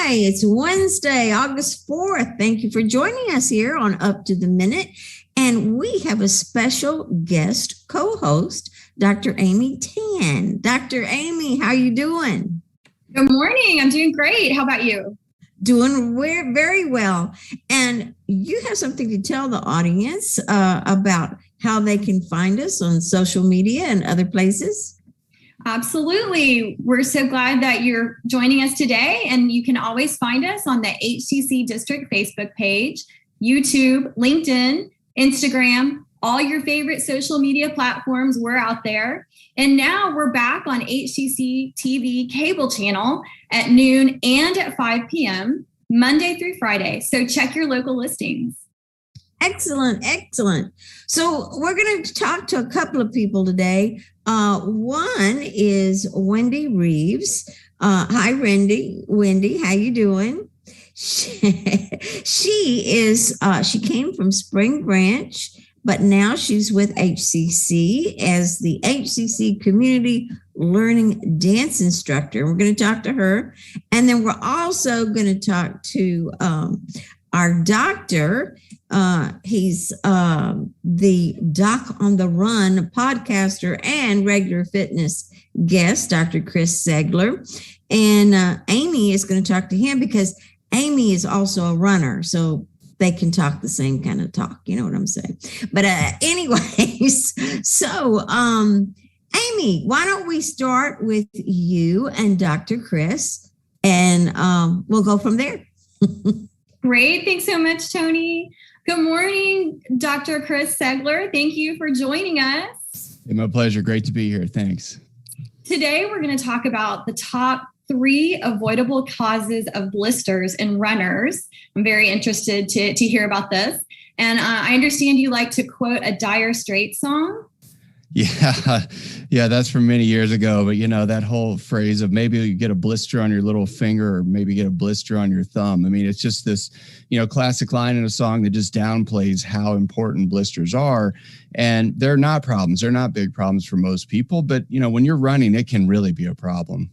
Hi, it's Wednesday, August 4th. Thank you for joining us here on Up to the Minute. And we have a special guest co-host, Dr. Amy Tan. Dr. Amy, how are you doing? Good morning. I'm doing great. How about you? Doing very well. And you have something to tell the audience about how they can find us on social media and other places. Absolutely. We're so glad that you're joining us today. And you can always find us on the HCC District Facebook page, YouTube, LinkedIn, Instagram, all your favorite social media platforms. We're out there. And now we're back on HCCTV cable channel at noon and at 5 p.m., Monday through Friday. So check your local listings. Excellent. So we're going to talk to a couple of people today. One is Wendy Reeves. Hi, Wendy, how you doing? She came from Spring Branch, but now she's with HCC as the HCC Community Learning Dance Instructor. We're going to talk to her. And then we're also going to talk to our doctor. He's the Doc-on-the-Run podcaster and regular fitness guest, Dr. Chris Segler. And Amy is going to talk to him because Amy is also a runner. So they can talk the same kind of talk. You know what I'm saying? But anyways, so Amy, why don't we start with you and Dr. Chris, and we'll go from there. Great. Thanks so much, Tony. Good morning, Dr. Chris Segler. Thank you for joining us. My pleasure. Great to be here. Thanks. Today, we're going to talk about the top 3 avoidable causes of blisters in runners. I'm very interested to hear about this. And I understand you like to quote a Dire Straits song. Yeah, that's from many years ago. But, that whole phrase of maybe you get a blister on your little finger or maybe get a blister on your thumb. I mean, it's just this, classic line in a song that just downplays how important blisters are. And they're not problems. They're not big problems for most people. But, when you're running, it can really be a problem.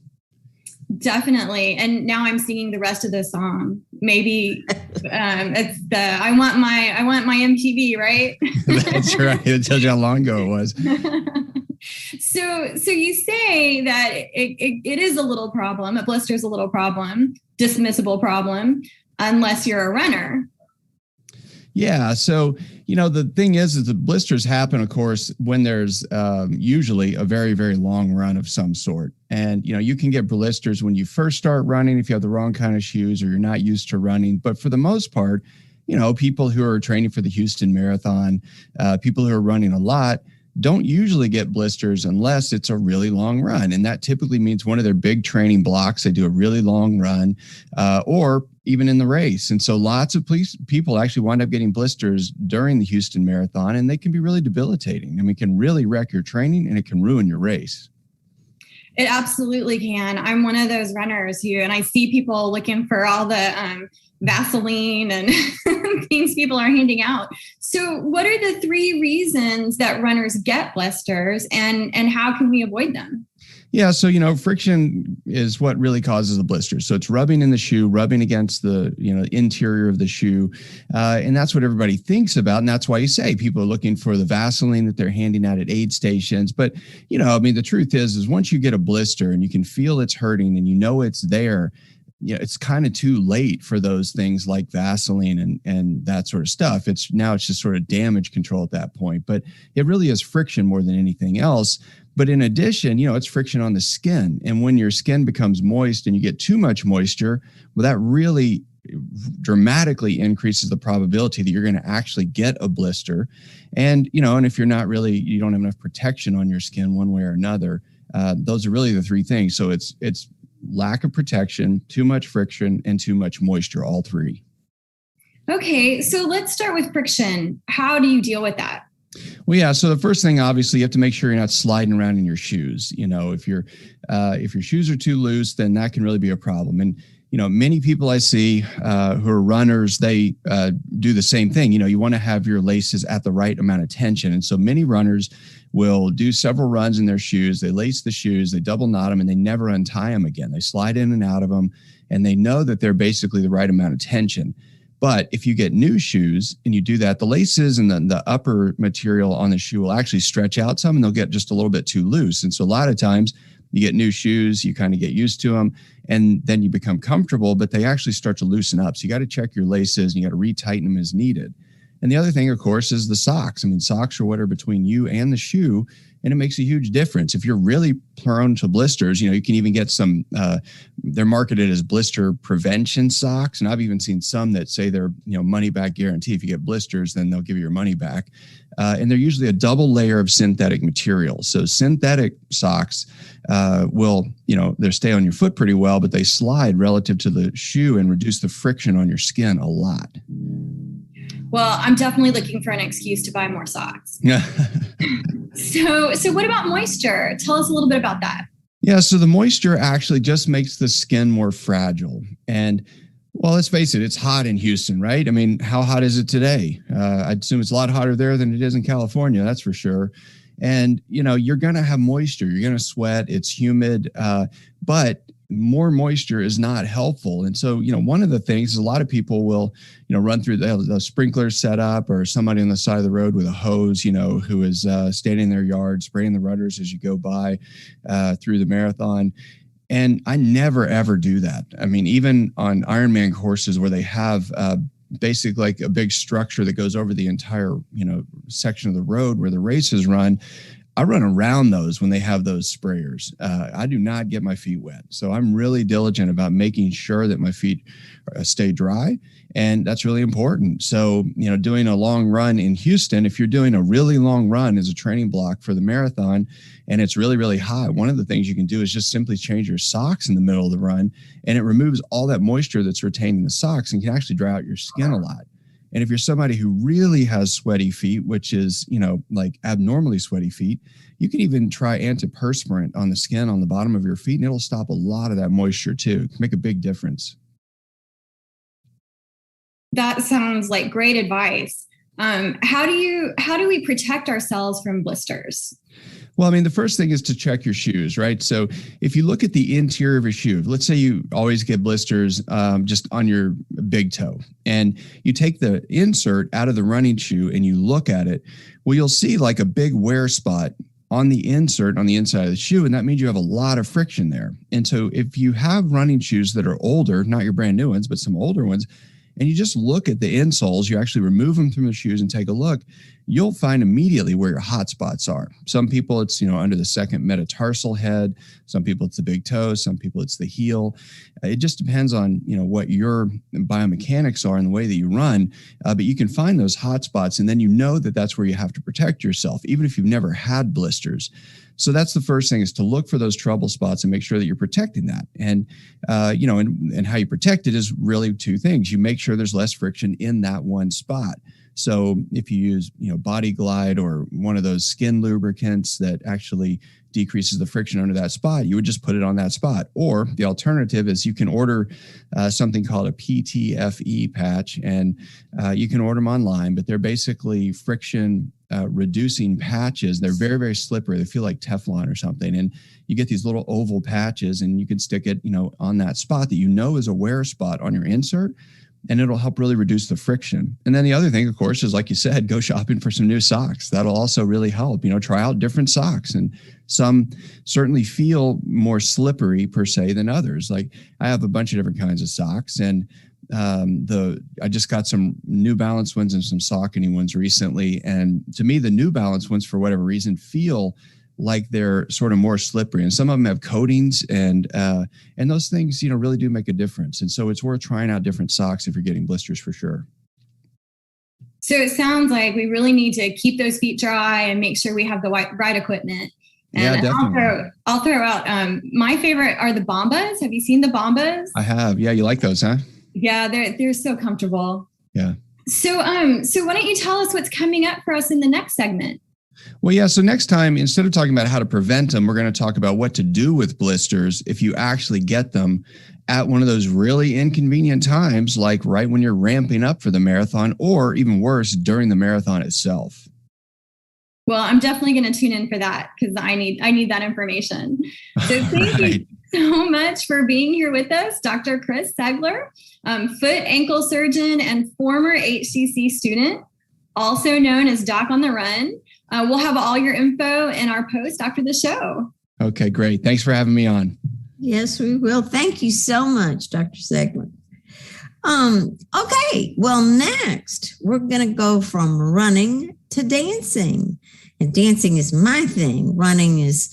Definitely. And now I'm singing the rest of the song. Maybe it's the I want my MTV, right? That's right. It tells you how long ago it was. So you say that it is a little problem. A blister is a little problem, dismissible problem, unless you're a runner. Yeah. So, the thing is the blisters happen, of course, when there's usually a very, very long run of some sort. And, you can get blisters when you first start running if you have the wrong kind of shoes or you're not used to running. But for the most part, people who are training for the Houston Marathon, people who are running a lot, don't usually get blisters unless it's a really long run. And that typically means one of their big training blocks, they do a really long run, or even in the race. And so lots of people actually wind up getting blisters during the Houston Marathon, and they can be really debilitating. I mean, it can really wreck your training and it can ruin your race. It absolutely can. I'm one of those runners and I see people looking for all the Vaseline and things people are handing out. So what are the 3 reasons that runners get blisters and how can we avoid them? Yeah. So, friction is what really causes the blisters. So it's rubbing in the shoe, rubbing against the, interior of the shoe. And that's what everybody thinks about. And that's why you say people are looking for the Vaseline that they're handing out at aid stations. But, the truth is once you get a blister and you can feel it's hurting and it's there, it's kind of too late for those things like Vaseline and that sort of stuff. It's just sort of damage control at that point. But it really is friction more than anything else. But in addition, it's friction on the skin. And when your skin becomes moist and you get too much moisture, well, that really dramatically increases the probability that you're going to actually get a blister. And, and if you don't have enough protection on your skin one way or another, those are really the 3 things. So it's lack of protection, too much friction, and too much moisture, all 3. Okay, so let's start with friction. How do you deal with that? Well, yeah. So the first thing, obviously, you have to make sure you're not sliding around in your shoes. If your shoes are too loose, then that can really be a problem. And many people I see who are runners, they do the same thing. You want to have your laces at the right amount of tension. And so many runners will do several runs in their shoes. They lace the shoes, they double knot them, and they never untie them again. They slide in and out of them, and they know that they're basically the right amount of tension. But if you get new shoes and you do that, the laces and the upper material on the shoe will actually stretch out some, and they'll get just a little bit too loose. And so a lot of times you get new shoes, you kind of get used to them, and then you become comfortable, but they actually start to loosen up. So you got to check your laces and you got to retighten them as needed. And the other thing, of course, is the socks. I mean, socks are what are between you and the shoe, and it makes a huge difference. If you're really prone to blisters, you can even get some, they're marketed as blister prevention socks. And I've even seen some that say they're, money back guarantee. If you get blisters, then they'll give you your money back. And they're usually a double layer of synthetic material. So synthetic socks will, they stay on your foot pretty well, but they slide relative to the shoe and reduce the friction on your skin a lot. Well, I'm definitely looking for an excuse to buy more socks. Yeah. So what about moisture? Tell us a little bit about that. Yeah. So the moisture actually just makes the skin more fragile. And well, let's face it, it's hot in Houston, right? I mean, how hot is it today? I'd assume it's a lot hotter there than it is in California. That's for sure. And, you're going to have moisture. You're going to sweat. It's humid. But more moisture is not helpful. And so, one of the things is a lot of people will, run through the sprinklers set up, or somebody on the side of the road with a hose, who is standing in their yard, spraying the runners as you go by through the marathon. And I never, ever do that. I mean, even on Ironman courses where they have basically like a big structure that goes over the entire, section of the road where the races run, I run around those when they have those sprayers. I do not get my feet wet. So I'm really diligent about making sure that my feet stay dry. And that's really important. So, doing a long run in Houston, if you're doing a really long run as a training block for the marathon and it's really, really hot, one of the things you can do is just simply change your socks in the middle of the run, and it removes all that moisture that's retained in the socks and can actually dry out your skin a lot. And if you're somebody who really has sweaty feet, which is, like abnormally sweaty feet, you can even try antiperspirant on the skin on the bottom of your feet, and it'll stop a lot of that moisture too. It can make a big difference. That sounds like great advice. How do we protect ourselves from blisters? Well, I mean, the first thing is to check your shoes, right? So if you look at the interior of your shoe, let's say you always get blisters just on your big toe, and you take the insert out of the running shoe and you look at it, well, you'll see like a big wear spot on the insert on the inside of the shoe, and that means you have a lot of friction there. And so if you have running shoes that are older, not your brand new ones, but some older ones, and you just look at the insoles, you actually remove them from the shoes and take a look, you'll find immediately where your hot spots are. Some people it's, under the second metatarsal head. Some people it's the big toe. Some people it's the heel. It just depends on, what your biomechanics are and the way that you run. But you can find those hot spots, and then that that's where you have to protect yourself, even if you've never had blisters. So that's the first thing, is to look for those trouble spots and make sure that you're protecting that. And, and how you protect it is really two things. You make sure there's less friction in that one spot. So if you use, Body Glide or one of those skin lubricants that actually decreases the friction under that spot, you would just put it on that spot. Or the alternative is you can order something called a Ptfe patch, and you can order them online, but they're basically friction reducing patches. They're very, very slippery. They feel like Teflon or something. And you get these little oval patches, and you can stick it, on that spot that is a wear spot on your insert, and it'll help really reduce the friction. And then the other thing, of course, is like you said, go shopping for some new socks. That'll also really help, try out different socks. And some certainly feel more slippery per se than others. Like I have a bunch of different kinds of socks, and I just got some New Balance ones and some Saucony ones recently. And to me, the New Balance ones, for whatever reason, feel like they're sort of more slippery, and some of them have coatings, and those things, really do make a difference. And so it's worth trying out different socks if you're getting blisters for sure. So it sounds like we really need to keep those feet dry and make sure we have the right equipment. And yeah, definitely. I'll throw out my favorite are the Bombas. Have you seen the Bombas? I have. Yeah, you like those, huh? Yeah, they're so comfortable. Yeah. So why don't you tell us what's coming up for us in the next segment? Well, yeah. So next time, instead of talking about how to prevent them, we're going to talk about what to do with blisters if you actually get them at one of those really inconvenient times, like right when you're ramping up for the marathon, or even worse, during the marathon itself. Well, I'm definitely going to tune in for that because I need that information. So thank you so much for being here with us, Dr. Chris Segler, foot ankle surgeon and former HCC student, also known as Doc-on-the-Run. We'll have all your info in our post after the show. Okay, great. Thanks for having me on. Yes, we will. Thank you so much, Dr. Segler. Okay, well, next we're going to go from running to dancing. And dancing is my thing. Running is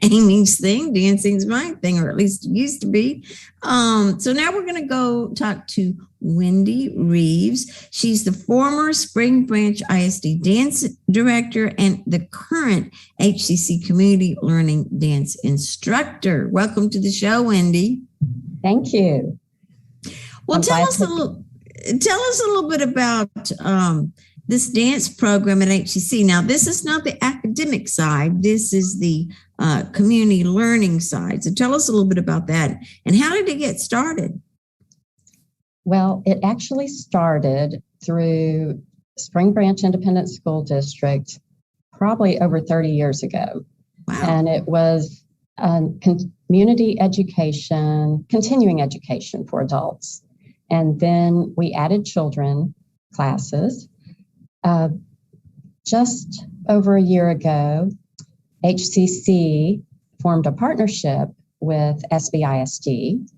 Amy's thing. Dancing is my thing, or at least it used to be. So now we're going to go talk to Wendy Reeves. She's the former Spring Branch ISD dance director and the current HCC community learning dance instructor. Welcome to the show, Wendy. Thank you. Well, tell us a little bit about this dance program at HCC. Now, this is not the academic side. This is the community learning side. So tell us a little bit about that. And how did it get started? Well, it actually started through Spring Branch Independent School District probably over 30 years ago. Wow. And it was community education, continuing education for adults. And then we added children classes. Just over a year ago, HCC formed a partnership with SBISD.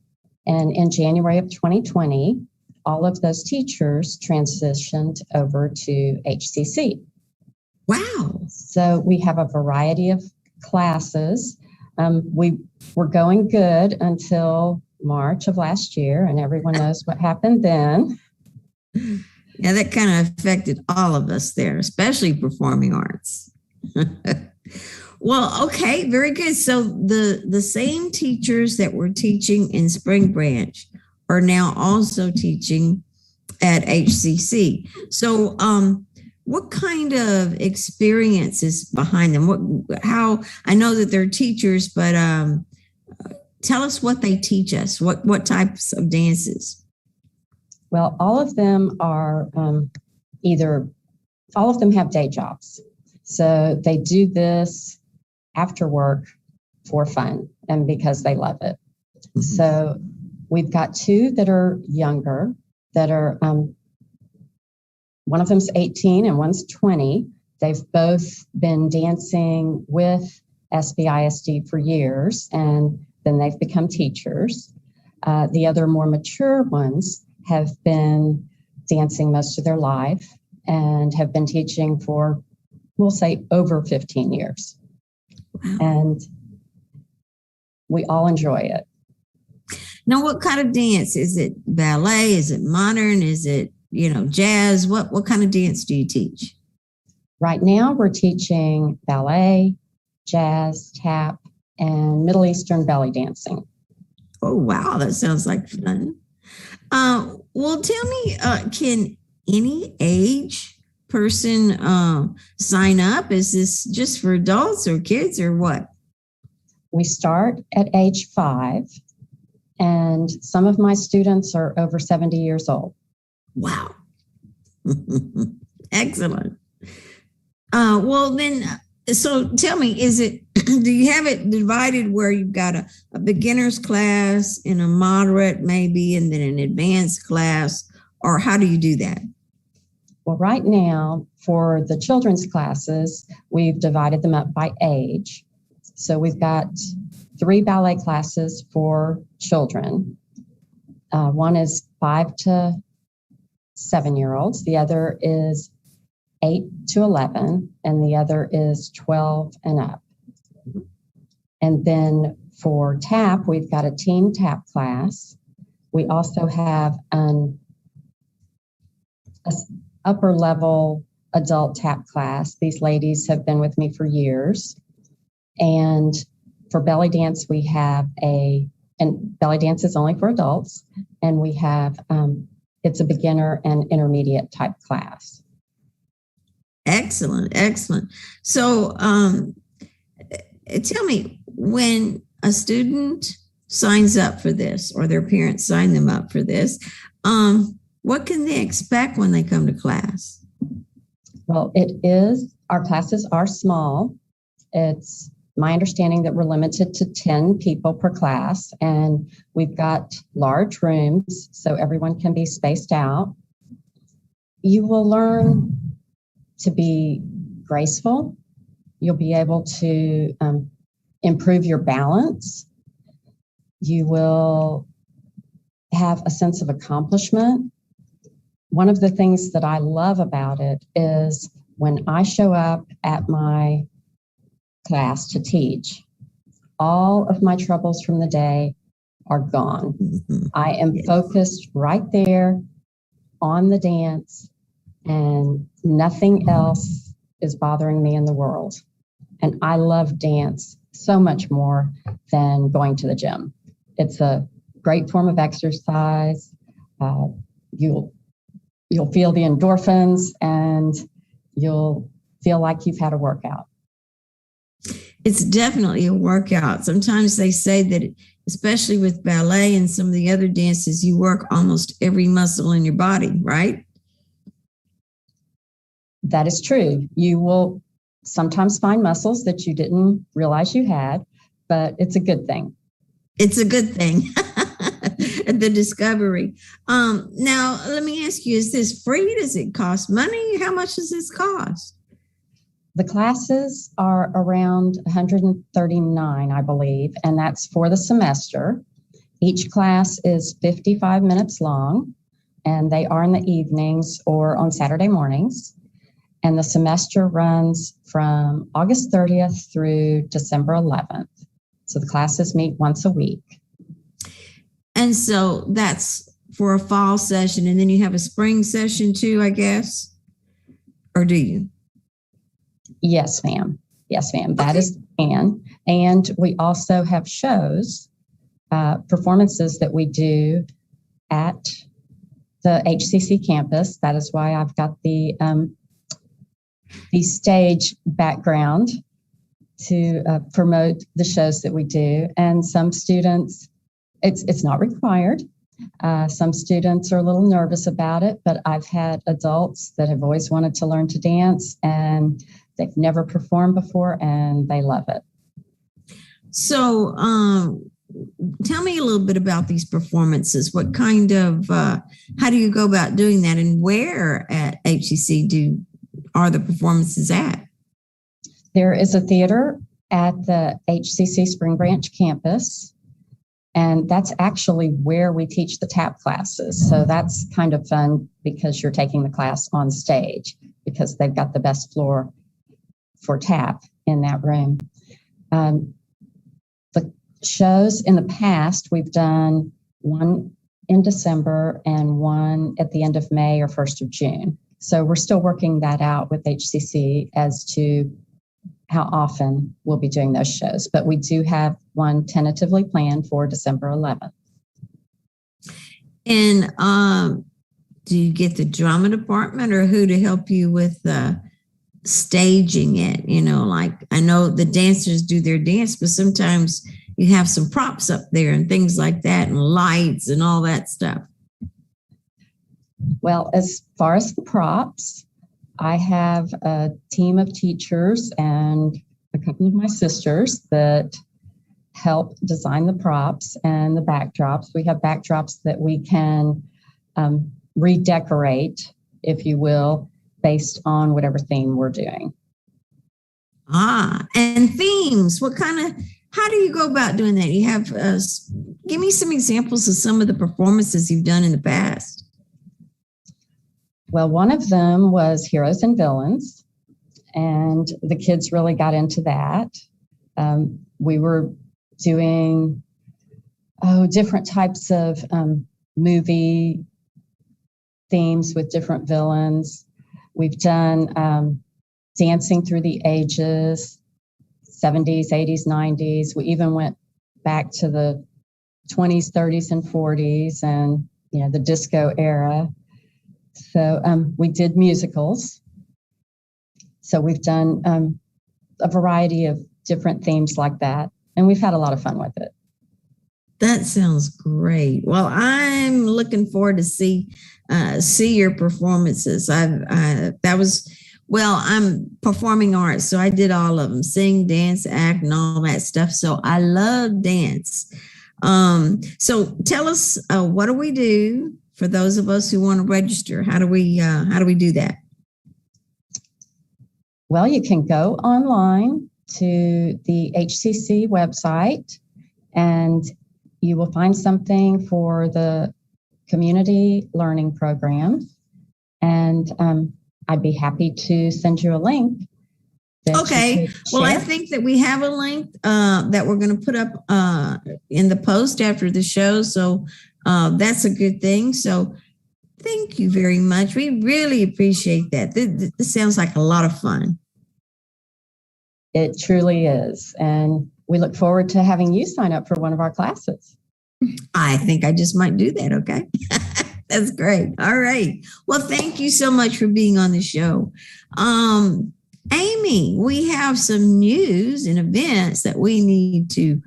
And in January of 2020, all of those teachers transitioned over to HCC. Wow. So we have a variety of classes. We were going good until March of last year, and everyone knows what happened then. Yeah, that kind of affected all of us there, especially performing arts. Well, okay, very good. So the same teachers that were teaching in Spring Branch are now also teaching at HCC. So what kind of experience is behind them? How I know that they're teachers, but tell us what they teach us. What types of dances? Well, all of them are all of them have day jobs. So they do this after work for fun and because they love it. Mm-hmm. So we've got two that are younger that are, one of them's 18 and one's 20. They've both been dancing with SBISD for years, and then they've become teachers. The other more mature ones have been dancing most of their life and have been teaching for, we'll say, over 15 years. Wow. And we all enjoy it. Now, what kind of dance? Is it ballet? Is it modern? Is it, jazz? What kind of dance do you teach? Right now, we're teaching ballet, jazz, tap, and Middle Eastern belly dancing. Oh, wow. That sounds like fun. Well, tell me, can any age person sign up? Is this just for adults or kids or what? We start at age 5, and some of my students are over 70 years old. Wow. Excellent. Well, then, so tell me, do you have it divided where you've got a beginner's class and a moderate maybe, and then an advanced class, or how do you do that? Well, right now for the children's classes, we've divided them up by age. So we've got 3 ballet classes for children. One is 5 to 7-year-olds. The other is 8 to 11, and the other is 12 and up. And then for tap, we've got a teen tap class. We also have an upper level adult tap class. These ladies have been with me for years. And for belly dance, we have and belly dance is only for adults, and we have, it's a beginner and intermediate type class. Excellent, excellent. So tell me, when a student signs up for this or their parents sign them up for this, what can they expect when they come to class? Well, our classes are small. It's my understanding that we're limited to 10 people per class, and we've got large rooms so everyone can be spaced out. You will learn to be graceful. You'll be able to improve your balance. You will have a sense of accomplishment. One of the things that I love about it is when I show up at my class to teach, all of my troubles from the day are gone. Mm-hmm. I am focused right there on the dance, and nothing else is bothering me in the world. And I love dance so much more than going to the gym. It's a great form of exercise. You'll feel the endorphins, and you'll feel like you've had a workout. It's definitely a workout. Sometimes they say that, especially with ballet and some of the other dances, you work almost every muscle in your body, right? That is true. You will sometimes find muscles that you didn't realize you had, but it's a good thing. It's a good thing. The discovery. Now, let me ask you, is this free? Does it cost money? How much does this cost? The classes are around $139, I believe, and that's for the semester. Each class is 55 minutes long, and they are in the evenings or on Saturday mornings. And the semester runs from August 30th through December 11th. So the classes meet once a week. And so that's for a fall session, and then you have a spring session too, I guess? Or do you? Yes, ma'am. Yes, ma'am. That is the plan. And we also have shows, performances that we do at the HCC campus. That is why I've got the stage background to promote the shows that we do. And some students, it's not required. Some students are a little nervous about it, but I've had adults that have always wanted to learn to dance, and they've never performed before, and they love it. So tell me a little bit about these performances. What kind of, how do you go about doing that, and where at HCC are the performances at? There is a theater at the HCC Spring Branch campus, and that's actually where we teach the tap classes. So that's kind of fun because you're taking the class on stage, because they've got the best floor for tap in that room. The shows in the past, we've done one in December and one at the end of May or 1st of June. So we're still working that out with HCC as to how often we'll be doing those shows. But we do have one tentatively planned for December 11th. And do you get the drama department or who to help you with staging it? You know, like I know the dancers do their dance, but sometimes you have some props up there and things like that, and lights and all that stuff. Well, as far as the props, I have a team of teachers and a couple of my sisters that help design the props and the backdrops. We have backdrops that we can redecorate, if you will, based on whatever theme we're doing. And themes. How do you go about doing that? You have, give me some examples of some of the performances you've done in the past. Well, one of them was Heroes and Villains, and the kids really got into that. We were doing different types of movie themes with different villains. We've done Dancing Through the Ages, 70s, 80s, 90s. We even went back to the 20s, 30s, and 40s, and the disco era. So we did musicals. So we've done a variety of different themes like that, and we've had a lot of fun with it. That sounds great. Well, I'm looking forward to see your performances. I'm performing arts, so I did all of them: sing, dance, act, and all that stuff. So I love dance. So tell us, what do we do for those of us who want to register? How do we do that? Well, you can go online to the HCC website, and you will find something for the community learning program. And I'd be happy to send you a link. Okay. Well, I think that we have a link that we're going to put up in the post after the show. So that's a good thing. So thank you very much. We really appreciate that. This sounds like a lot of fun. It truly is. And we look forward to having you sign up for one of our classes. I think I just might do that. Okay. That's great. All right. Well, thank you so much for being on the show. Amy, we have some news and events that we need to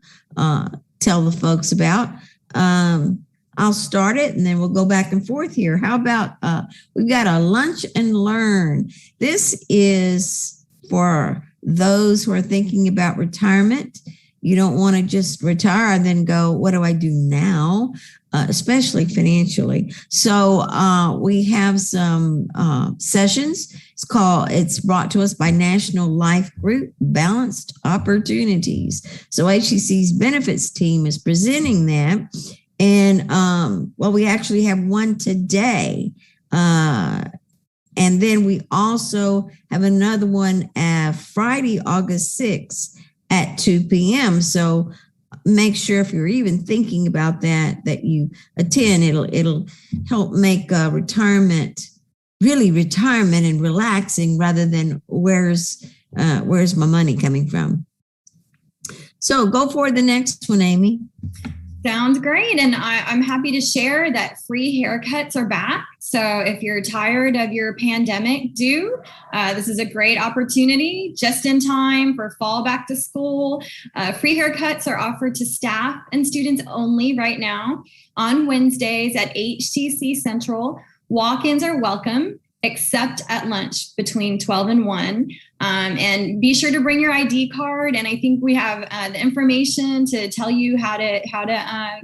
tell the folks about. I'll start it and then we'll go back and forth here. How about we've got a lunch and learn. This is for those who are thinking about retirement. You don't want to just retire and then go, what do I do now? Especially financially. So we have some sessions. It's brought to us by National Life Group, Balanced Opportunities. So HCC's benefits team is presenting that. And we actually have one today. And then we also have another one Friday, August 6th at 2 p.m. So make sure if you're even thinking about that you attend. It'll help make retirement and relaxing rather than where's my money coming from. So go for the next one, Amy. Sounds great. And I'm happy to share that free haircuts are back. So if you're tired of your pandemic due, this is a great opportunity just in time for fall back to school. Free haircuts are offered to staff and students only right now on Wednesdays at HCC Central. Walk-ins are welcome, except at lunch between 12 and 1. And be sure to bring your ID card. And I think we have the information to tell you how to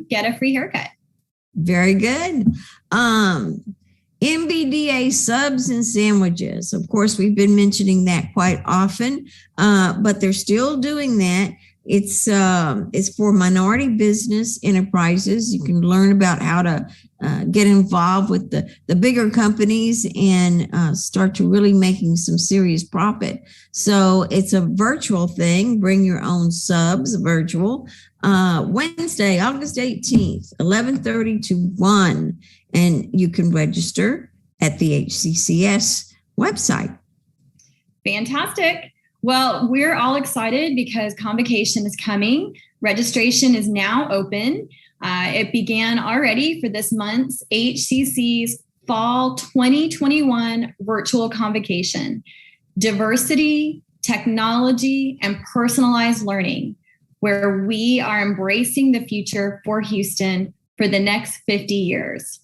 get a free haircut. Very good. MBDA subs and sandwiches. Of course, we've been mentioning that quite often, but they're still doing that. It's for minority business enterprises. You can learn about how to get involved with the bigger companies and start to really making some serious profit. So it's a virtual thing. Bring your own subs, virtual. Wednesday, August 18th, 11:30 to 1. And you can register at the HCCS website. Fantastic. Well, we're all excited because convocation is coming. Registration is now open. It began already for this month's HCC's Fall 2021 virtual convocation. Diversity, technology, and personalized learning, where we are embracing the future for Houston for the next 50 years.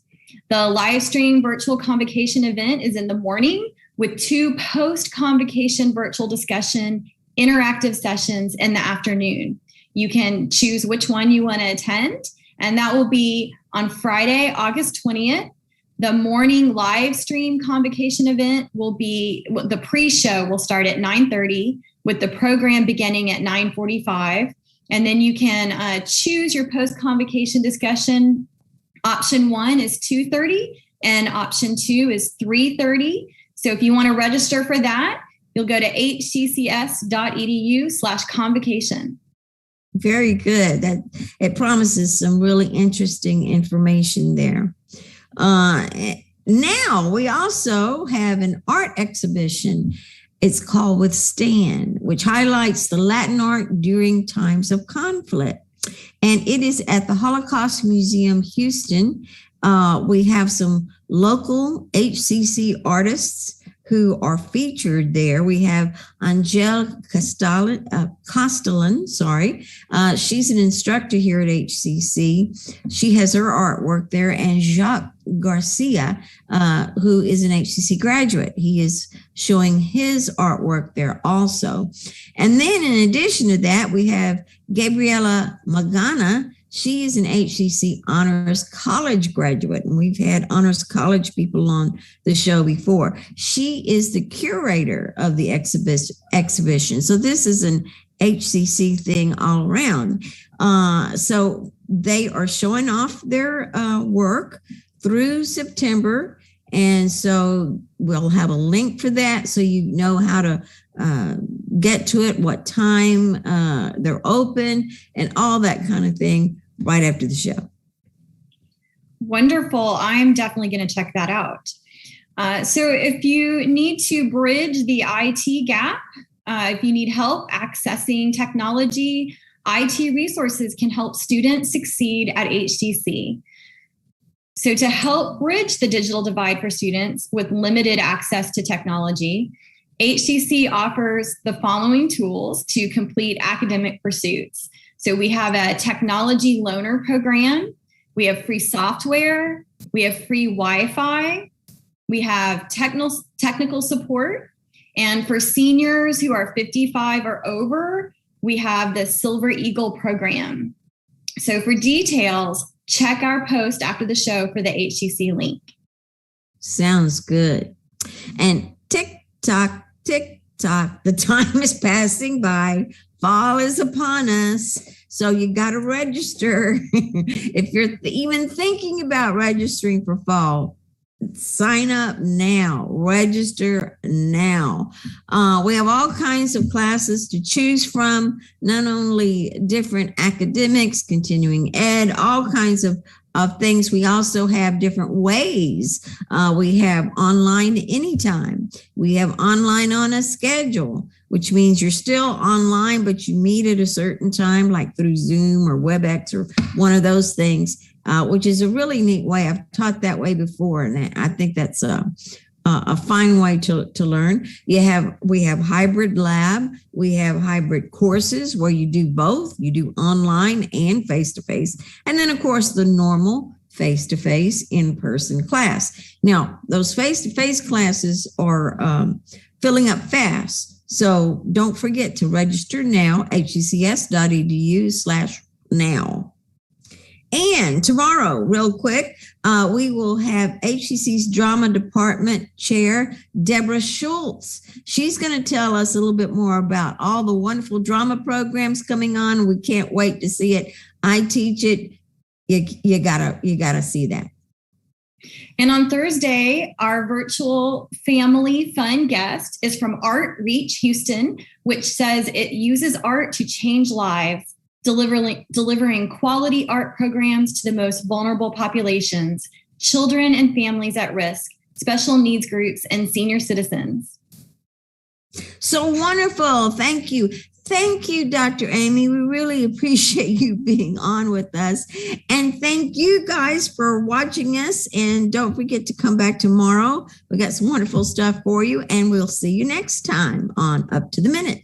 The live stream virtual convocation event is in the morning with 2 post-convocation virtual discussion interactive sessions in the afternoon. You can choose which one you want to attend, and that will be on Friday, August 20th. The morning live stream convocation event will be, the pre-show will start at 9:30 with the program beginning at 9:45. And then you can choose your post-convocation discussion. Option 1 is 2:30 and option 2 is 3:30. So if you want to register for that, you'll go to hccs.edu/convocation. Very good. That it promises some really interesting information there. Now we also have an art exhibition. It's called Withstand, which highlights the Latin art during times of conflict. And it is at the Holocaust Museum, Houston. We have some local HCC artists who are featured there. We have Angel Castellan, she's an instructor here at HCC. She has her artwork there, and Jacques Garcia, who is an HCC graduate. He is showing his artwork there also. And then in addition to that, we have Gabriela Magana. She is an HCC Honors College graduate, and we've had Honors College people on the show before. She is the curator of the exhibition. So this is an HCC thing all around. So they are showing off their work through September. And so we'll have a link for that so you know how to get to it, what time they're open, and all that kind of thing right after the show. Wonderful. I'm definitely going to check that out. So if you need to bridge the IT gap, if you need help accessing technology, IT resources can help students succeed at HCC. So to help bridge the digital divide for students with limited access to technology, HCC offers the following tools to complete academic pursuits. So we have a technology loaner program, we have free software, we have free Wi-Fi, we have technical support, and for seniors who are 55 or over, we have the Silver Eagle program. So for details, check our post after the show for the HCC link. Sounds good. And tick-tock, tick-tock, the time is passing by. Fall is upon us. So you got to register. If you're even thinking about registering for fall, sign up now, register now. We have all kinds of classes to choose from, not only different academics, continuing ed, all kinds of things. We also have different ways. We have online anytime. We have online on a schedule, which means you're still online, but you meet at a certain time, like through Zoom or WebEx or one of those things. Which is a really neat way. I've taught that way before, and I think that's a fine way to learn. We have hybrid lab. We have hybrid courses where you do both. You do online and face-to-face. And then, of course, the normal face-to-face in-person class. Now, those face-to-face classes are filling up fast. So don't forget to register now, hccs.edu/now. And tomorrow, real quick, we will have HCC's Drama Department Chair, Deborah Schultz. She's going to tell us a little bit more about all the wonderful drama programs coming on. We can't wait to see it. I teach it. You gotta see that. And on Thursday, our virtual family fun guest is from Art Reach Houston, which says it uses art to change lives, delivering quality art programs to the most vulnerable populations, children and families at risk, special needs groups, and senior citizens. So wonderful. Thank you. Thank you, Dr. Amy. We really appreciate you being on with us. And thank you guys for watching us. And don't forget to come back tomorrow. We got some wonderful stuff for you, and we'll see you next time on Up to the Minute.